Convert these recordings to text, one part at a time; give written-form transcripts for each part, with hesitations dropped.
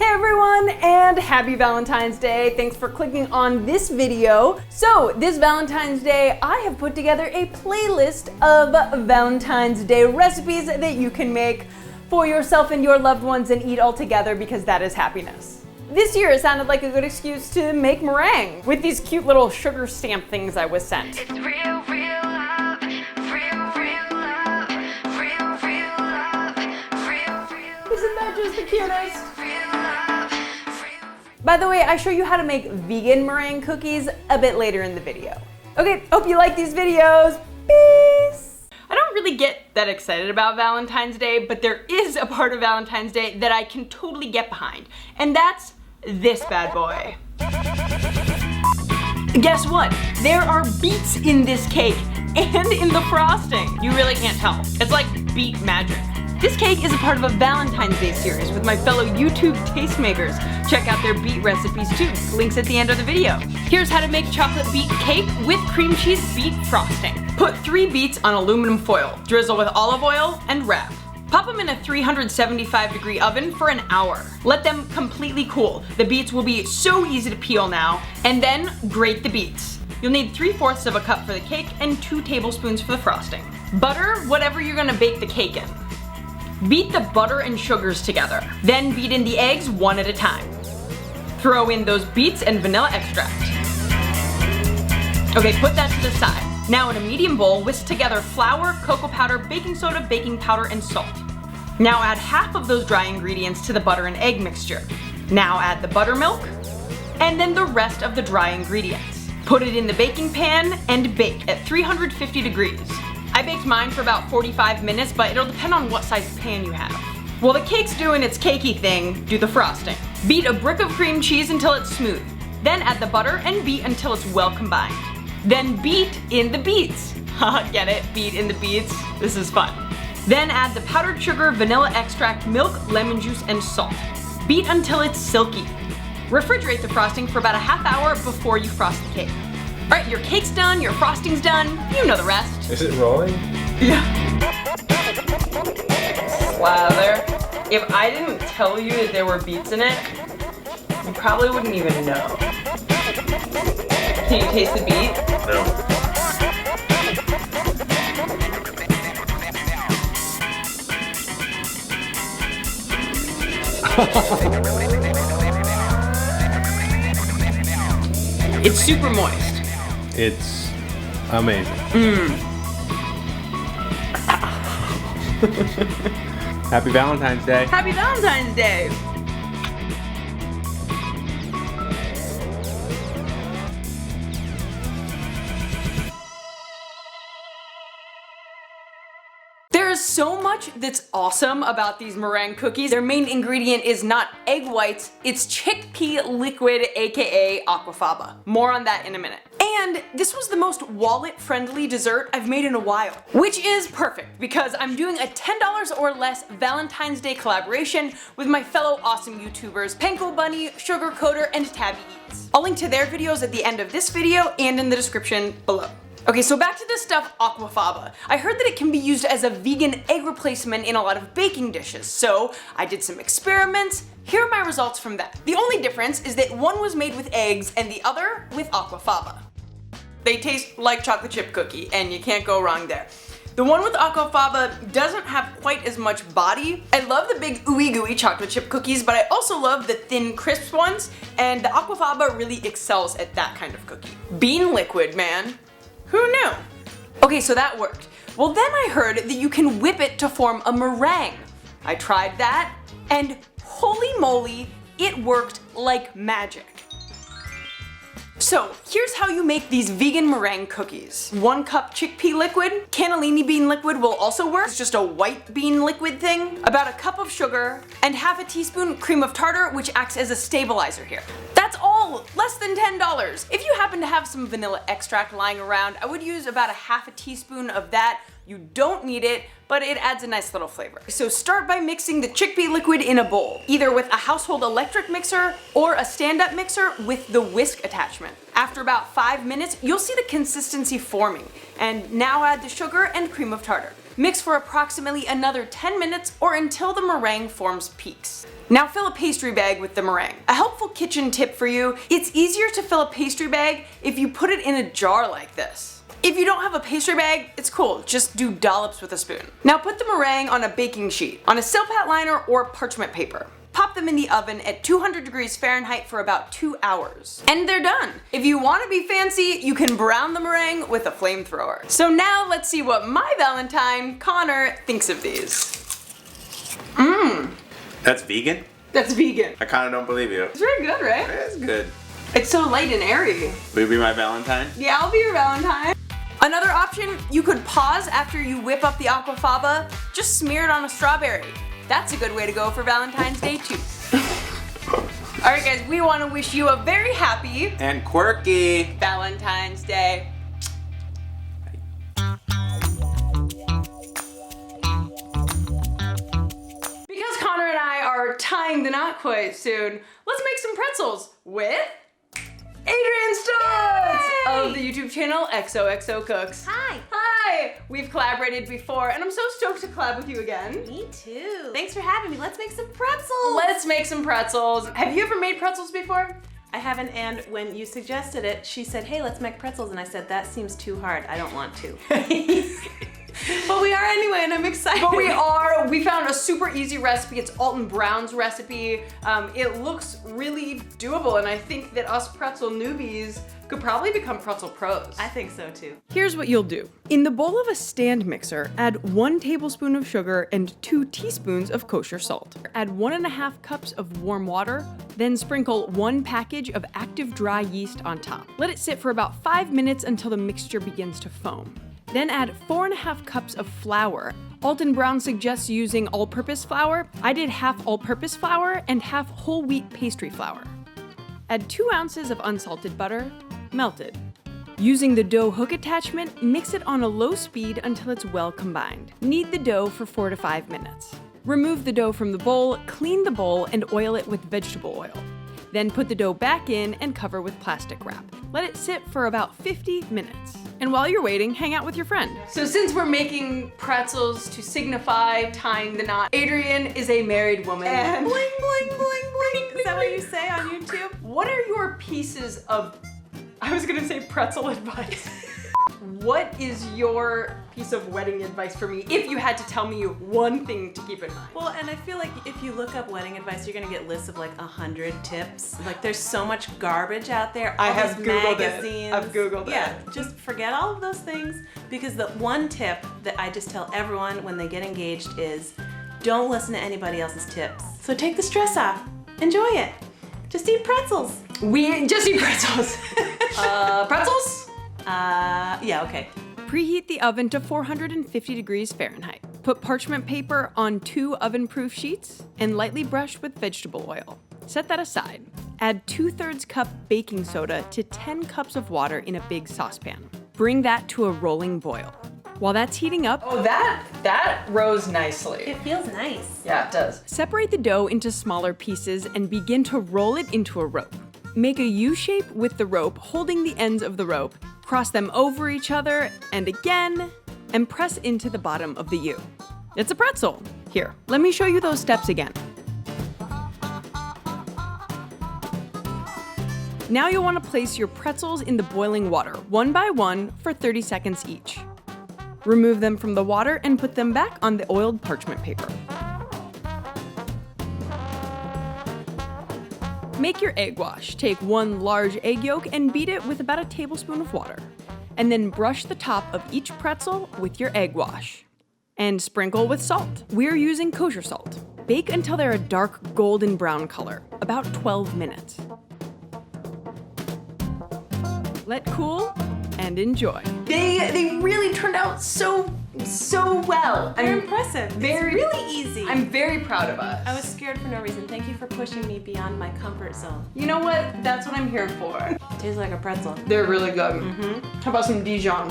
Hey everyone, and happy Valentine's Day. Thanks for clicking on this video. So this Valentine's Day, I have put together a playlist of Valentine's Day recipes that you can make for yourself and your loved ones and eat all together because that is happiness. This year it sounded like a good excuse to make meringue with these cute little sugar stamp things I was sent. It's real love, real love, real love, real. Isn't that just the cutest? Real love, By the way, I show you how to make vegan meringue cookies a bit later in the video. Okay, hope you like these videos. Peace! I don't really get that excited about Valentine's Day, but there is a part of Valentine's Day that I can totally get behind, and that's this bad boy. Guess what? There are beets in this cake and in the frosting. You really can't tell. It's like beet magic. This cake is a part of a Valentine's Day series with my fellow YouTube tastemakers. Check out their beet recipes too. Links at the end of the video. Here's how to make chocolate beet cake with cream cheese beet frosting. Put 3 beets on aluminum foil. Drizzle with olive oil and wrap. Pop them in a 375-degree oven for an hour. Let them completely cool. The beets will be so easy to peel now. And then grate the beets. You'll need 3/4 of a cup for the cake and 2 tablespoons for the frosting. Butter whatever you're gonna bake the cake in. Beat the butter and sugars together. Then beat in the eggs one at a time. Throw in those beets and vanilla extract. Okay, put that to the side. Now in a medium bowl, whisk together flour, cocoa powder, baking soda, baking powder, and salt. Now add half of those dry ingredients to the butter and egg mixture. Now add the buttermilk, and then the rest of the dry ingredients. Put it in the baking pan and bake at 350 degrees. I baked mine for about 45 minutes, but it'll depend on what size pan you have. While the cake's doing its cakey thing, do the frosting. Beat a brick of cream cheese until it's smooth. Then add the butter and beat until it's well combined. Then beat in the beets. Haha, get it? Beat in the beets? This is fun. Then add the powdered sugar, vanilla extract, milk, lemon juice, and salt. Beat until it's silky. Refrigerate the frosting for about a half hour before you frost the cake. Alright, your cake's done, your frosting's done, you know the rest. Is it rolling? Yeah. Slather. If I didn't tell you that there were beets in it, you probably wouldn't even know. Can you taste the beet? No. It's super moist. It's amazing. Happy Valentine's Day. Happy Valentine's Day! There is so much that's awesome about these meringue cookies. Their main ingredient is not egg whites, it's chickpea liquid, aka AQUAFABA. More on that in a minute. And this was the most wallet-friendly dessert I've made in a while, which is perfect because I'm doing a $10 or less Valentine's Day collaboration with my fellow awesome YouTubers, Panko Bunny, Sugar Coder, and Tabby Eats. I'll link to their videos at the end of this video and in the description below. Okay, so back to this stuff, AQUAFABA. I heard that it can be used as a vegan egg replacement in a lot of baking dishes, so I did some experiments. Here are my results from that. The only difference is that one was made with eggs and the other with AQUAFABA. They taste like chocolate chip cookie, and you can't go wrong there. The one with AQUAFABA doesn't have quite as much body. I love the big ooey gooey chocolate chip cookies, but I also love the thin crisp ones, and the AQUAFABA really excels at that kind of cookie. Bean liquid, man. Who knew? Okay, so that worked. Well, then I heard that you can whip it to form a meringue. I tried that, and holy moly, it worked like magic. So here's how you make these vegan meringue cookies. 1 cup chickpea liquid. Cannellini bean liquid will also work. It's just a white bean liquid thing. About a cup of sugar and half a teaspoon cream of tartar, which acts as a stabilizer here. That's all, less than $10. If you happen to have some vanilla extract lying around, I would use about a half a teaspoon of that. You don't need it, but it adds a nice little flavor. So start by mixing the chickpea liquid in a bowl, either with a household electric mixer or a stand-up mixer with the whisk attachment. After about 5 minutes, you'll see the consistency forming, and now add the sugar and cream of tartar. Mix for approximately another 10 minutes or until the meringue forms peaks. Now fill a pastry bag with the meringue. A helpful kitchen tip for you, it's easier to fill a pastry bag if you put it in a jar like this. If you don't have a pastry bag, it's cool, just do dollops with a spoon. Now put the meringue on a baking sheet, on a silpat liner or parchment paper. Pop them in the oven at 200 degrees Fahrenheit for about 2 hours. And they're done. If you want to be fancy, you can brown the meringue with a flamethrower. So now let's see what my Valentine, Connor, thinks of these. That's vegan? That's vegan. I kind of don't believe you. It's very good, right? It's good. It's so light and airy. Will you be my Valentine? Yeah, I'll be your Valentine. Another option, you could pause after you whip up the AQUAFABA, just smear it on a strawberry. That's a good way to go for Valentine's Day too. Alright guys, we want to wish you a very happy And quirky. Valentine's Day. Because Connor and I are tying the knot quite soon, let's make some pretzels with Adrian Stutz of the YouTube channel XOXO Cooks. Hi. Hi! We've collaborated before and I'm so stoked to collab with you again. Me too. Thanks for having me. Let's make some pretzels. Let's make some pretzels. Have you ever made pretzels before? I haven't, and when you suggested it, she said, hey, let's make pretzels, and I said, that seems too hard. I don't want to. But we are anyway, and I'm excited. But we are. We found a super easy recipe. It's Alton Brown's recipe. It looks really doable, and I think that us pretzel newbies could probably become pretzel pros. I think so too. Here's what you'll do. In the bowl of a stand mixer, add 1 tablespoon of sugar and 2 teaspoons of kosher salt. Add 1.5 cups of warm water, then sprinkle 1 package of active dry yeast on top. Let it sit for about 5 minutes until the mixture begins to foam. Then add 4.5 cups of flour. Alton Brown suggests using all-purpose flour. I did half all-purpose flour and half whole wheat pastry flour. Add 2 ounces of unsalted butter, melted. Using the dough hook attachment, mix it on a low speed until it's well combined. Knead the dough for 4 to 5 minutes. Remove the dough from the bowl, clean the bowl, and oil it with vegetable oil. Then put the dough back in and cover with plastic wrap. Let it sit for about 50 minutes. And while you're waiting, hang out with your friend. So since we're making pretzels to signify tying the knot, Adrian is a married woman. And bling, bling, bling, bling. Is that what you say on YouTube? What are your pieces of, I was gonna say pretzel advice. What is your piece of wedding advice for me if you had to tell me one thing to keep in mind? Well, and I feel like if you look up wedding advice, you're gonna get lists of like 100 tips. Like there's so much garbage out there. I all have these Googled it. magazines. I've Googled it. Yeah, just forget all of those things, because the one tip that I just tell everyone when they get engaged is don't listen to anybody else's tips. So take the stress off. Enjoy it. Just eat pretzels. We just eat pretzels. Pretzels? Yeah, okay. Preheat the oven to 450 degrees Fahrenheit. Put parchment paper on 2 oven-proof sheets and lightly brush with vegetable oil. Set that aside. Add 2/3 cup baking soda to 10 cups of water in a big saucepan. Bring that to a rolling boil. While that's heating up, oh, that rose nicely. It feels nice. Yeah, it does. Separate the dough into smaller pieces and begin to roll it into a rope. Make a U shape with the rope, holding the ends of the rope. Cross them over each other and again, and press into the bottom of the U. It's a pretzel. Here, let me show you those steps again. Now you'll want to place your pretzels in the boiling water, one by one, for 30 seconds each. Remove them from the water and put them back on the oiled parchment paper. Make your egg wash. Take 1 large egg yolk and beat it with about a tablespoon of water. And then brush the top of each pretzel with your egg wash. And sprinkle with salt. We're using kosher salt. Bake until they're a dark golden brown color, about 12 minutes. Let cool and enjoy. They really turned out so well. They're impressive. It's really easy. I'm very proud of us. I was scared for no reason. Thank you for pushing me beyond my comfort zone. You know what? That's what I'm here for. Tastes like a pretzel. They're really good. How about some Dijon?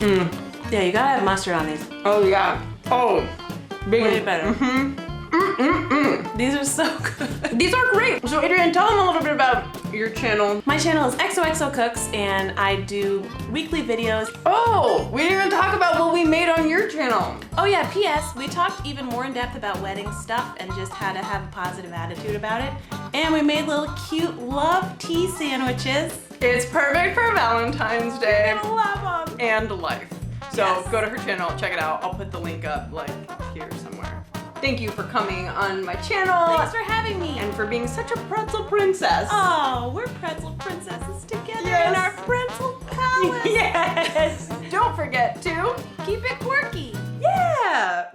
Yeah, you gotta have mustard on these. Oh yeah. Oh, big. Way better. These are so good. These are great. So Adrian, tell them a little bit about your channel. My channel is XOXO Cooks and I do weekly videos. Oh, we didn't even talk about what we made on your channel. Oh yeah, P.S. We talked even more in depth about wedding stuff and just how to have a positive attitude about it. And we made little cute love tea sandwiches. It's perfect for Valentine's Day I love them. and life. So Yes. go to her channel, check it out. I'll put the link up like here somewhere. Thank you for coming on my channel Thanks for having me. and for being such a pretzel princess. Oh, we're pretzel princesses together Yes. in our pretzel palace. Yes.